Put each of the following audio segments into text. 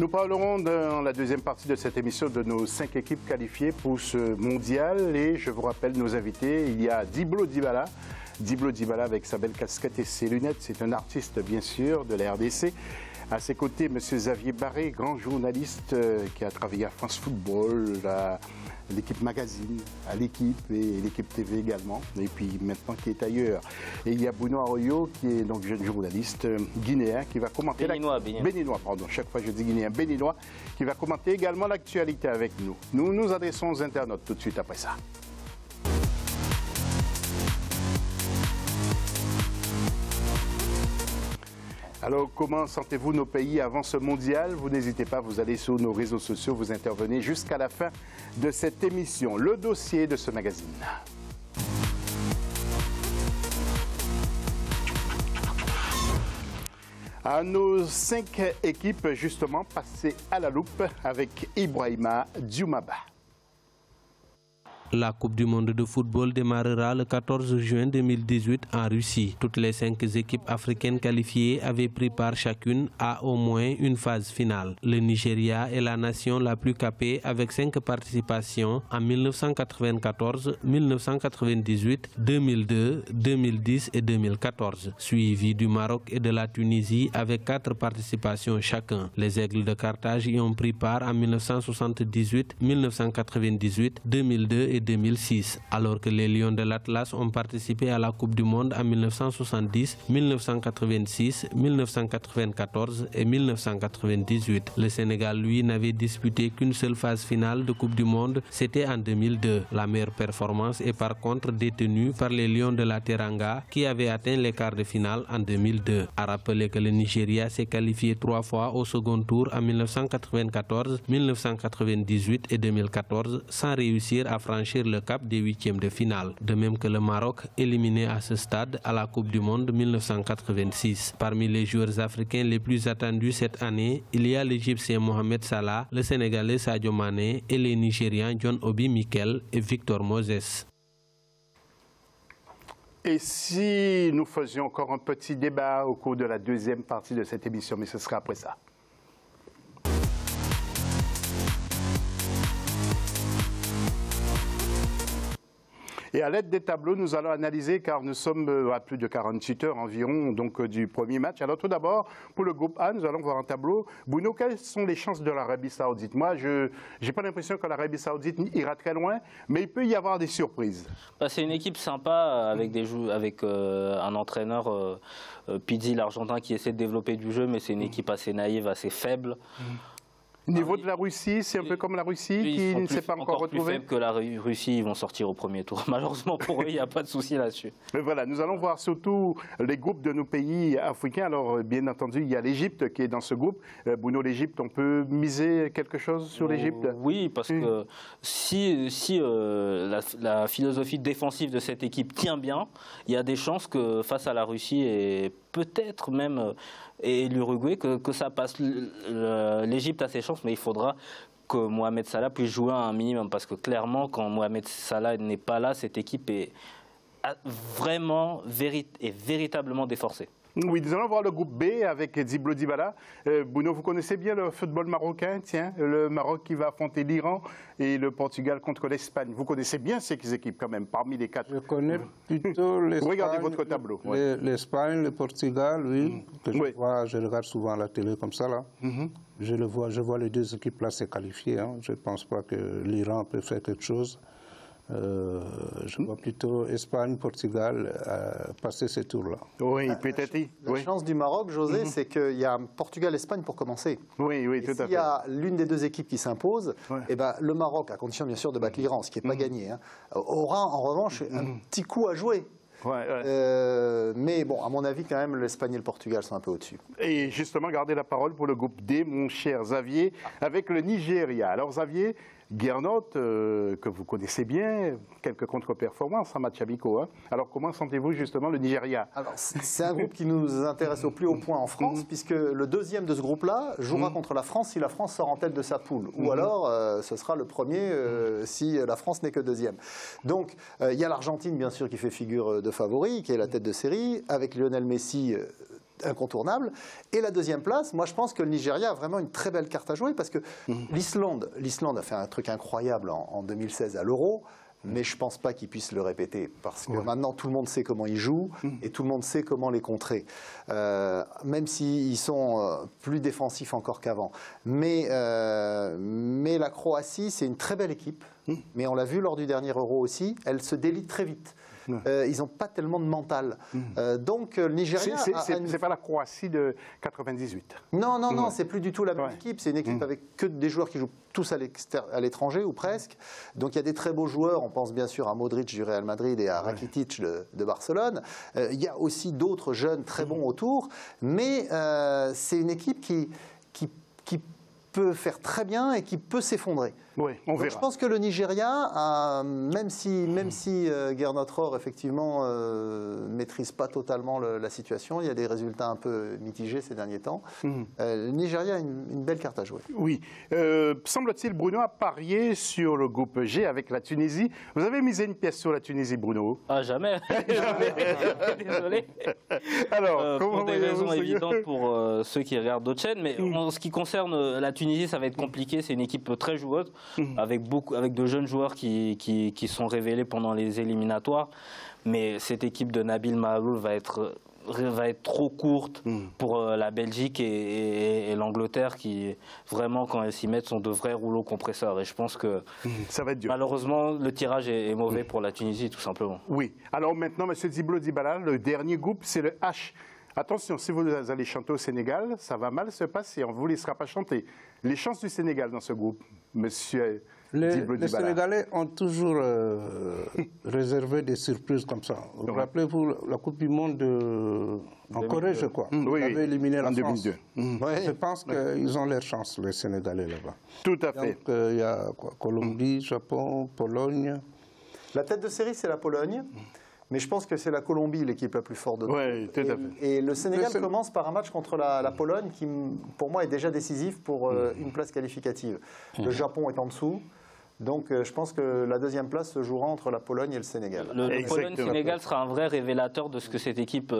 Nous parlerons dans la deuxième partie de cette émission de nos 5 équipes qualifiées pour ce mondial. Et je vous rappelle nos invités. Il y a Diblo Dibala. Diblo Dibala avec sa belle casquette et ses lunettes. C'est un artiste, bien sûr, de la RDC. À ses côtés, M. Xavier Barré, grand journaliste qui a travaillé à France Football, à l'équipe Magazine, à l'équipe et l'équipe TV également, et puis maintenant qui est ailleurs. Et il y a Bruno Arroyo, qui est donc jeune journaliste guinéen, qui va commenter... Béninois, pardon, chaque fois je dis guinéen, béninois, qui va commenter également l'actualité avec nous. Nous nous adressons aux internautes tout de suite après ça. Alors, comment sentez-vous nos pays avant ce mondial? Vous n'hésitez pas, vous allez sur nos réseaux sociaux, vous intervenez jusqu'à la fin de cette émission. Le dossier de ce magazine. À nos 5 équipes, justement, passées à la loupe avec Ibrahima Dioumaba. La Coupe du monde de football démarrera le 14 juin 2018 en Russie. Toutes les 5 équipes africaines qualifiées avaient pris part chacune à au moins une phase finale. Le Nigeria est la nation la plus capée avec 5 participations en 1994, 1998, 2002, 2010 et 2014, suivi du Maroc et de la Tunisie avec 4 participations chacun. Les Aigles de Carthage y ont pris part en 1978, 1998, 2002 et 2006, alors que les Lions de l'Atlas ont participé à la Coupe du monde en 1970, 1986, 1994 et 1998. Le Sénégal, lui, n'avait disputé qu'une seule phase finale de Coupe du monde, c'était en 2002. La meilleure performance est par contre détenue par les Lions de la Teranga qui avaient atteint les quarts de finale en 2002. À rappeler que le Nigeria s'est qualifié 3 fois au second tour en 1994, 1998 et 2014 sans réussir à franchir le cap des 8e de finale. De même que le Maroc, éliminé à ce stade à la Coupe du monde 1986. Parmi les joueurs africains les plus attendus cette année, il y a l'Égyptien Mohamed Salah, le Sénégalais Sadio Mané et les Nigérians John Obi Mikel et Victor Moses. Et si nous faisions encore un petit débat au cours de la deuxième partie de cette émission, mais ce sera après ça. Et à l'aide des tableaux, nous allons analyser, car nous sommes à plus de 48 heures environ donc, du premier match. Alors tout d'abord, pour le groupe A, nous allons voir un tableau. Bruno, quelles sont les chances de l'Arabie Saoudite? Moi, je n'ai pas l'impression que l'Arabie Saoudite ira très loin, mais il peut y avoir des surprises. C'est une équipe sympa avec, un entraîneur, Pizzi, l'Argentin, qui essaie de développer du jeu, mais c'est une équipe assez naïve, assez faible. Au niveau de la Russie, c'est un peu comme la Russie qui ne s'est pas encore retrouvée. Plus faible que la Russie, ils vont sortir au premier tour. Malheureusement pour eux, il n'y a pas de souci là-dessus. Mais voilà, nous allons voir surtout les groupes de nos pays africains. Alors, bien entendu, il y a l'Égypte qui est dans ce groupe. Bruno, l'Égypte, on peut miser quelque chose sur l'Égypte? Oui, parce que si la philosophie défensive de cette équipe tient bien, il y a des chances que face à la Russie et peut-être même et l'Uruguay, que ça passe. L'Égypte a ses chances, mais il faudra que Mohamed Salah puisse jouer à un minimum, parce que clairement, quand Mohamed Salah n'est pas là, cette équipe est vraiment véritablement déforcée. Oui, nous allons voir le groupe B avec Diblo Dibala. Bruno, vous connaissez bien le football marocain, tiens, le Maroc qui va affronter l'Iran et le Portugal contre l'Espagne. Vous connaissez bien ces équipes quand même, parmi les 4. Je connais plutôt l'Espagne. Regardez votre tableau. L'Espagne, le Portugal, oui. Je regarde souvent la télé comme ça, là. Je vois les 2 équipes là se qualifier. Hein. Je ne pense pas que l'Iran peut faire quelque chose. Je vois plutôt Espagne, Portugal passer ces tours-là. Oui, peut-être. La chance du Maroc, José, c'est qu'il y a Portugal-Espagne pour commencer. Oui, tout à fait. S'il y a l'une des 2 équipes qui s'impose, eh ben, le Maroc, à condition bien sûr de battre l'Iran, ce qui n'est pas gagné, hein, aura en revanche un petit coup à jouer. Mais bon, à mon avis, quand même, l'Espagne et le Portugal sont un peu au-dessus. Et justement, gardez la parole pour le groupe D, mon cher Xavier, avec le Nigeria. Alors Xavier, Gernot, que vous connaissez bien, quelques contre-performances en match amicaux. Hein. Alors comment sentez-vous justement le Nigeria? Alors c'est un groupe qui nous intéresse au plus haut point en France, puisque le 2e de ce groupe-là jouera contre la France si la France sort en tête de sa poule. Ou alors ce sera le premier si la France n'est que 2e. Donc il y a l'Argentine bien sûr qui fait figure de favori, qui est la tête de série, avec Lionel Messi incontournable. Et la deuxième place, moi je pense que le Nigeria a vraiment une très belle carte à jouer parce que l'Islande a fait un truc incroyable en 2016 à l'Euro. Mais je ne pense pas qu'ils puissent le répéter, parce que maintenant tout le monde sait comment ils jouent et tout le monde sait comment les contrer, même s'ils sont plus défensifs encore qu'avant. Mais la Croatie, c'est une très belle équipe, mais on l'a vu lors du dernier Euro aussi, elle se délite très vite. Ils n'ont pas tellement de mental. Donc le Nigeria... C'est pas la Croatie de 98. Non, c'est plus du tout la même équipe. C'est une équipe avec que des joueurs qui jouent tous à l'étranger, ou presque. Donc il y a des très beaux joueurs. On pense bien sûr à Modric du Real Madrid et à Rakitic de Barcelone. Il y a aussi d'autres jeunes très bons autour. Mais c'est une équipe qui peut faire très bien et qui peut s'effondrer. Oui, on verra. Je pense que le Nigeria, même si Gernot Rohr effectivement maîtrise pas totalement la situation, il y a des résultats un peu mitigés ces derniers temps. Le Nigeria a une belle carte à jouer. Oui. Semble-t-il, Bruno a parié sur le groupe G avec la Tunisie. Vous avez misé une pièce sur la Tunisie, Bruno? Ah, jamais. Désolé. Alors, pour des raisons évidentes pour ceux qui regardent d'autres chaînes, mais en ce qui concerne la Tunisie, ça va être compliqué. C'est une équipe très joueuse. Avec de jeunes joueurs qui sont révélés pendant les éliminatoires. Mais cette équipe de Nabil Maaloul va être trop courte pour la Belgique et l'Angleterre qui, vraiment, quand elles s'y mettent, sont de vrais rouleaux compresseurs. Et je pense que, ça va être dur. Malheureusement, le tirage est mauvais pour la Tunisie, tout simplement. Oui. Alors maintenant, M. Diblo Dibala, le dernier groupe, c'est le H. Attention, si vous allez chanter au Sénégal, ça va mal se passer. On ne vous laissera pas chanter. Les chances du Sénégal dans ce groupe, monsieur Diblo Dibala. Les Sénégalais ont toujours réservé des surprises comme ça. Vous rappelez-vous la Coupe du Monde en Corée, je crois. Vous avez éliminé la France. 2002. Je pense qu'ils ont leur chance, les Sénégalais, là-bas. Tout à fait. Donc, il y a Colombie, Japon, Pologne. La tête de série, c'est la Pologne. Mais je pense que c'est la Colombie l'équipe la plus forte de Oui, tout à fait. Et le Sénégal commence par un match contre la Pologne qui, pour moi, est déjà décisif pour une place qualificative. Le Japon est en dessous. Donc je pense que la deuxième place se jouera entre la Pologne et le Sénégal. Le Pologne-Sénégal sera un vrai révélateur de ce que cette équipe,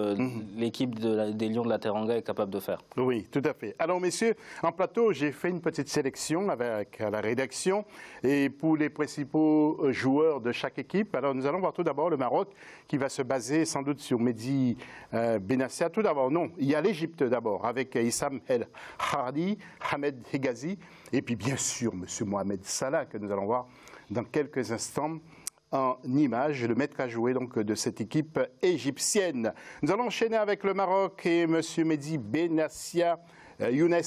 l'équipe des Lions de la Teranga est capable de faire. Oui, tout à fait. Alors messieurs, en plateau, j'ai fait une petite sélection avec la rédaction et pour les principaux joueurs de chaque équipe. Alors nous allons voir tout d'abord le Maroc qui va se baser sans doute sur Mehdi Benassia. Tout d'abord, non, il y a l'Égypte d'abord avec Issam El Hardi, Ahmed Hegazi et puis bien sûr M. Mohamed Salah que nous allons voir dans quelques instants en images, le maître à jouer donc de cette équipe égyptienne. Nous allons enchaîner avec le Maroc et M. Mehdi Benassia, Younes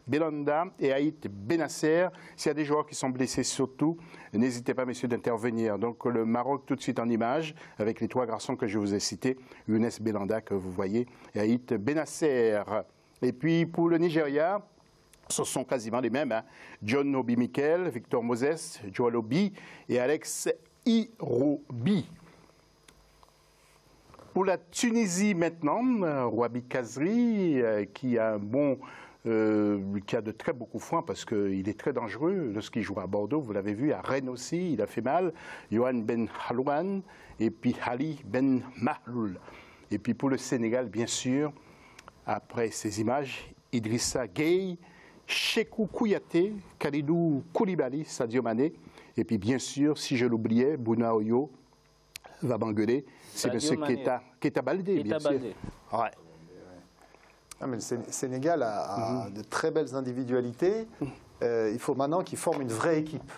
Belanda et Haït Benasser. S'il y a des joueurs qui sont blessés surtout, n'hésitez pas messieurs d'intervenir. Donc le Maroc tout de suite en images avec les trois garçons que je vous ai cités, Younes Belanda que vous voyez et Haït Benasser. Et puis pour le Nigeria, ce sont quasiment les mêmes, hein. John Obi Mikel, Victor Moses, Joel Obi et Alex Irobi. Pour la Tunisie maintenant, Wabi Kazri, qui a de très beaux coups francs parce qu'il est très dangereux lorsqu'il joue à Bordeaux. Vous l'avez vu, à Rennes aussi, il a fait mal. Johan Ben Halouane et puis Ali Ben Mahloul. Et puis pour le Sénégal, bien sûr, après ces images, Idrissa Gueye, Chekou Kouyaté, Khalidou Koulibaly, Sadio Mané, et puis bien sûr, si je l'oubliais, Bouna Oyo va m'engueuler, c'est M. Keita Baldé, bien sûr. Ouais. Ah, mais le Sénégal a de très belles individualités. Il faut maintenant qu'ils forment une vraie équipe.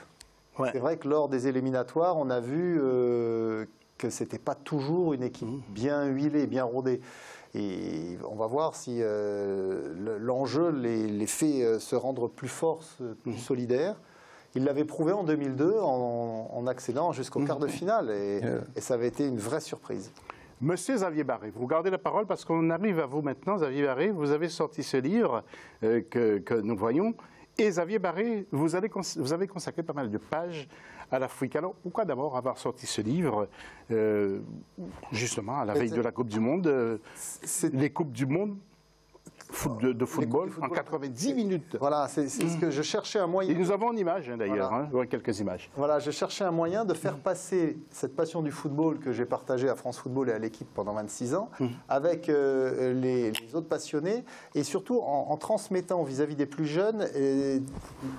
Ouais. C'est vrai que lors des éliminatoires, on a vu que ce n'était pas toujours une équipe bien huilée, bien rodée. Et on va voir si l'enjeu les fait se rendre plus forts, plus solidaires. Il l'avait prouvé en 2002 en accédant jusqu'au quart de finale et ça avait été une vraie surprise. Monsieur Xavier Barré, vous gardez la parole parce qu'on arrive à vous maintenant. Xavier Barré, vous avez sorti ce livre que nous voyons. Et Xavier Barré, vous avez consacré pas mal de pages à l'Afrique. Alors, pourquoi d'abord avoir sorti ce livre, justement, à la veille de la Coupe du Monde les Coupes du Monde de football en 90 minutes. Voilà, c'est ce que je cherchais un moyen. Et nous avons en image d'ailleurs, voilà. Quelques images. Voilà, je cherchais un moyen de faire passer cette passion du football que j'ai partagée à France Football et à l'équipe pendant 26 ans avec les autres passionnés et surtout en transmettant vis-à-vis des plus jeunes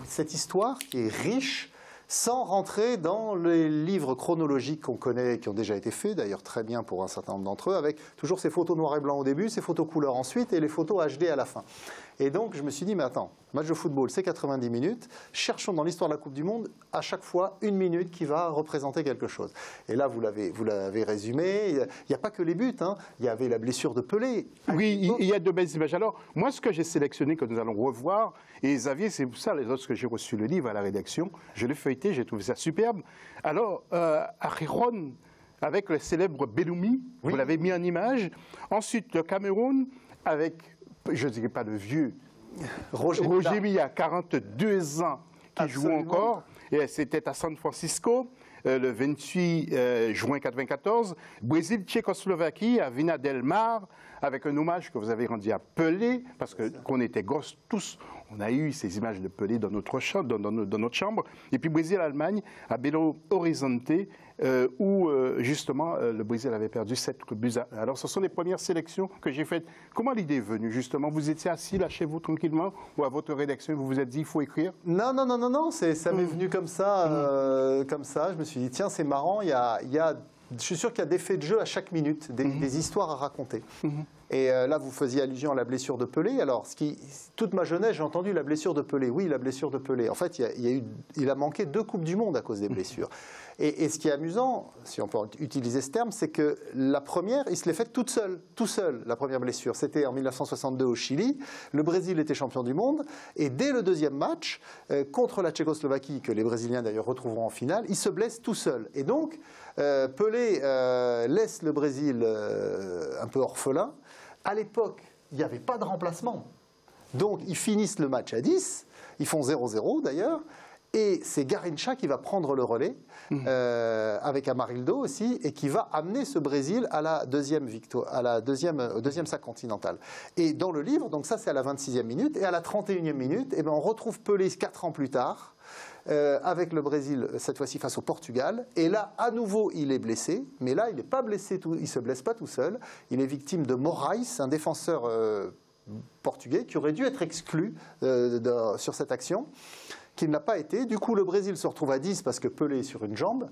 cette histoire qui est riche, sans rentrer dans les livres chronologiques qu'on connaît, qui ont déjà été faits, d'ailleurs très bien pour un certain nombre d'entre eux, avec toujours ces photos noir et blanc au début, ces photos couleur ensuite et les photos HD à la fin. Et donc je me suis dit, mais attends, match de football c'est 90 minutes, cherchons dans l'histoire de la Coupe du Monde à chaque fois une minute qui va représenter quelque chose. Et là vous l'avez résumé, il n'y a pas que les buts, hein. Il y avait la blessure de Pelé. Oui, il y a de belles images. Alors moi ce que j'ai sélectionné, que nous allons revoir, et Xavier, c'est pour ça les autres que j'ai reçu le livre à la rédaction, je l'ai feuilleté, j'ai trouvé ça superbe. Alors Achiron, avec le célèbre Belloumi, vous l'avez mis en image. Ensuite le Cameroun avec, je ne dirais pas le vieux, Roger Milla, 42 ans, qui joue encore. Et c'était à San Francisco, le 28 juin 1994. Brésil-Tchécoslovaquie, à Vina del Mar, avec un hommage que vous avez rendu à Pelé, parce qu'on était gosses tous. On a eu ces images de Pelé dans notre chambre. Et puis Brésil-Allemagne, à Belo Horizonte, où justement le Brésil avait perdu 7-1. Alors ce sont les premières sélections que j'ai faites. Comment l'idée est venue justement? Vous étiez assis là chez vous tranquillement ou à votre rédaction, vous vous êtes dit il faut écrire? Non, ça m'est venu comme ça, Je me suis dit tiens c'est marrant, je suis sûr qu'il y a des faits de jeu à chaque minute, des histoires à raconter. Et là, vous faisiez allusion à la blessure de Pelé. Alors, toute ma jeunesse, j'ai entendu la blessure de Pelé. Oui, la blessure de Pelé. En fait, il a manqué 2 Coupes du Monde à cause des blessures. Et ce qui est amusant, si on peut utiliser ce terme, c'est que la première, il se l'est faite tout seul, la première blessure. C'était en 1962 au Chili. Le Brésil était champion du monde. Et dès le deuxième match, contre la Tchécoslovaquie, que les Brésiliens d'ailleurs retrouveront en finale, il se blesse tout seul. Et donc, Pelé laisse le Brésil un peu orphelin. À l'époque, il n'y avait pas de remplacement. Donc, ils finissent le match à 10. Ils font 0-0 d'ailleurs. Et c'est Garrincha qui va prendre le relais, avec Amarildo aussi, et qui va amener ce Brésil à la deuxième victoire, au deuxième sac continental. Et dans le livre, donc ça c'est à la 26e minute, et à la 31e minute, on retrouve Pelé 4 ans plus tard, avec le Brésil, cette fois-ci face au Portugal. Et là, à nouveau, il est blessé. Mais là, il n'est pas blessé, il ne se blesse pas tout seul. Il est victime de Moraes, un défenseur portugais qui aurait dû être exclu sur cette action, qui ne l'a pas été. Du coup, le Brésil se retrouve à 10 parce que Pelé est sur une jambe.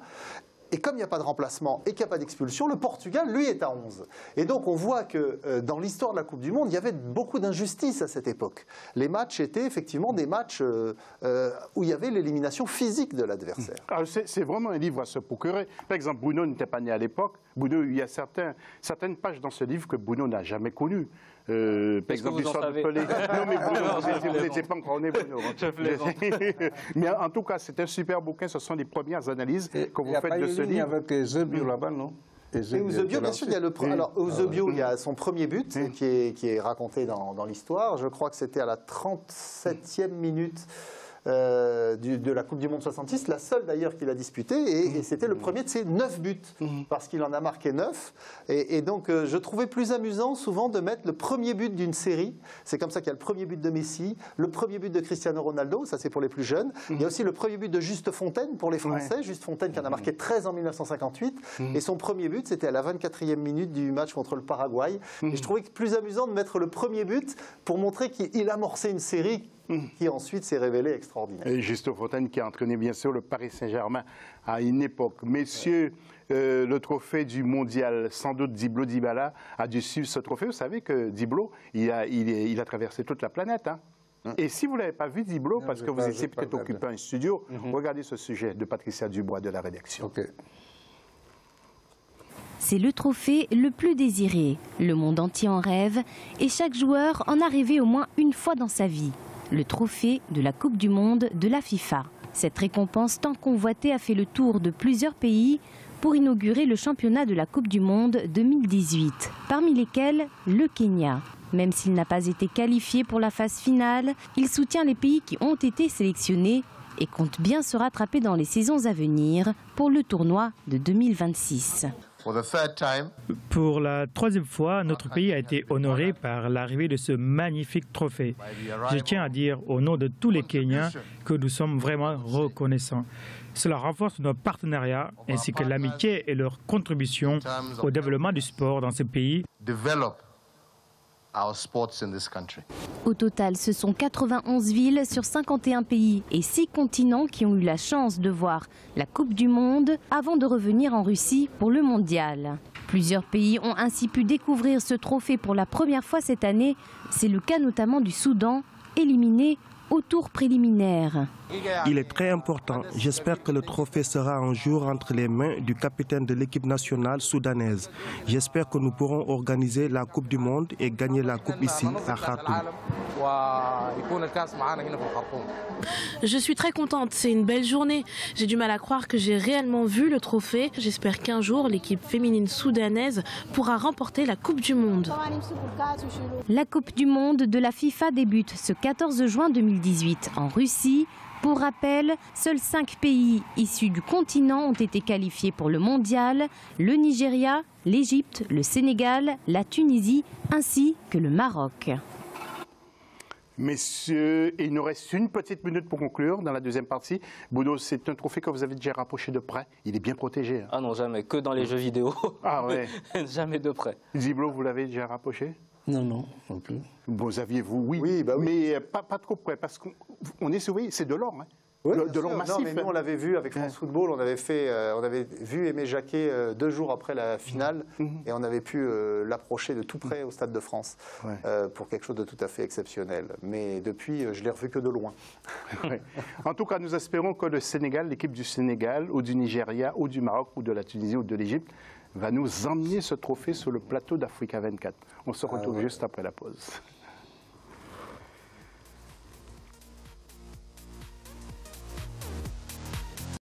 Et comme il n'y a pas de remplacement et qu'il n'y a pas d'expulsion, le Portugal, lui, est à 11. Et donc, on voit que dans l'histoire de la Coupe du Monde, il y avait beaucoup d'injustice à cette époque. Les matchs étaient effectivement des matchs où il y avait l'élimination physique de l'adversaire. C'est vraiment un livre à se procurer. Par exemple, Bruno n'était pas né à l'époque. Bruno, il y a certaines pages dans ce livre que Bruno n'a jamais connues. Par exemple, l'histoire de Pelé. Non, mais Bruno, vous n'étiez pas encore né, Bruno. Mais en tout cas, c'est un super bouquin. Ce sont les premières analyses que vous faites de ce livre. Il y a avec Eusebio là-bas, non? Et Eusebio, bien sûr, il y a alors Eusebio, il y a son premier but qui est raconté dans l'histoire. Je crois que c'était à la 37e minute de la Coupe du Monde 66, la seule d'ailleurs qu'il a disputée, et c'était le premier de ses 9 buts, parce qu'il en a marqué 9. Et donc je trouvais plus amusant souvent de mettre le premier but d'une série. C'est comme ça qu'il y a le premier but de Messi, le premier but de Cristiano Ronaldo, ça c'est pour les plus jeunes. Il y a aussi le premier but de Juste Fontaine pour les Français, Juste Fontaine qui en a marqué 13 en 1958, et son premier but c'était à la 24e minute du match contre le Paraguay. Et je trouvais plus amusant de mettre le premier but pour montrer qu'il amorçait une série qui ensuite s'est révélée extraordinaire. Et Juste Fontaine qui a entraîné bien sûr le Paris Saint-Germain à une époque. Messieurs, le trophée du mondial, sans doute Diblo Dybala a dû suivre ce trophée. Vous savez que Diblo, il a traversé toute la planète. Hein. Et si vous ne l'avez pas vu, Diblo, parce que vous étiez peut-être occupé à un studio, regardez ce sujet de Patricia Dubois de la rédaction. Okay. C'est le trophée le plus désiré. Le monde entier en rêve et chaque joueur en a rêvé au moins une fois dans sa vie. Le trophée de la Coupe du Monde de la FIFA. Cette récompense tant convoitée a fait le tour de plusieurs pays pour inaugurer le championnat de la Coupe du Monde 2018, parmi lesquels le Kenya. Même s'il n'a pas été qualifié pour la phase finale, il soutient les pays qui ont été sélectionnés et compte bien se rattraper dans les saisons à venir pour le tournoi de 2026. Pour la troisième fois, notre pays a été honoré par l'arrivée de ce magnifique trophée. Je tiens à dire au nom de tous les Kenyans que nous sommes vraiment reconnaissants. Cela renforce notre partenariat ainsi que l'amitié et leur contribution au développement du sport dans ce pays. Au total, ce sont 91 villes sur 51 pays et 6 continents qui ont eu la chance de voir la Coupe du Monde avant de revenir en Russie pour le mondial. Plusieurs pays ont ainsi pu découvrir ce trophée pour la première fois cette année. C'est le cas notamment du Soudan, éliminé au tour préliminaire. Il est très important. J'espère que le trophée sera un jour entre les mains du capitaine de l'équipe nationale soudanaise. J'espère que nous pourrons organiser la Coupe du Monde et gagner la Coupe ici, à Khartoum. Je suis très contente, c'est une belle journée. J'ai du mal à croire que j'ai réellement vu le trophée. J'espère qu'un jour, l'équipe féminine soudanaise pourra remporter la Coupe du Monde. La Coupe du Monde de la FIFA débute ce 14 juin 2018 en Russie. Pour rappel, seuls 5 pays issus du continent ont été qualifiés pour le mondial, le Nigeria, l'Égypte, le Sénégal, la Tunisie ainsi que le Maroc. Messieurs, il nous reste une petite minute pour conclure dans la deuxième partie. Boudo, c'est un trophée que vous avez déjà rapproché de près. Il est bien protégé. Hein. Ah non, jamais. Que dans les jeux vidéo. Ah ouais. Jamais de près. Ziblo, vous l'avez déjà rapproché? Non, non, non plus. Vous aviez, vous, oui. Oui, bah oui. Mais pas trop près, parce qu'on est sauvé, c'est de l'or. Hein. Oui, de l'or massif. Non, mais nous, on l'avait vu avec France Football, on avait vu Aimé Jacquet 2 jours après la finale, et on avait pu l'approcher de tout près au Stade de France, pour quelque chose de tout à fait exceptionnel. Mais depuis, je l'ai revu que de loin. Ouais. En tout cas, nous espérons que le Sénégal, l'équipe du Sénégal, ou du Nigeria, ou du Maroc, ou de la Tunisie, ou de l'Égypte, va nous emmener ce trophée sur le plateau d'Africa 24. On se retrouve juste après la pause.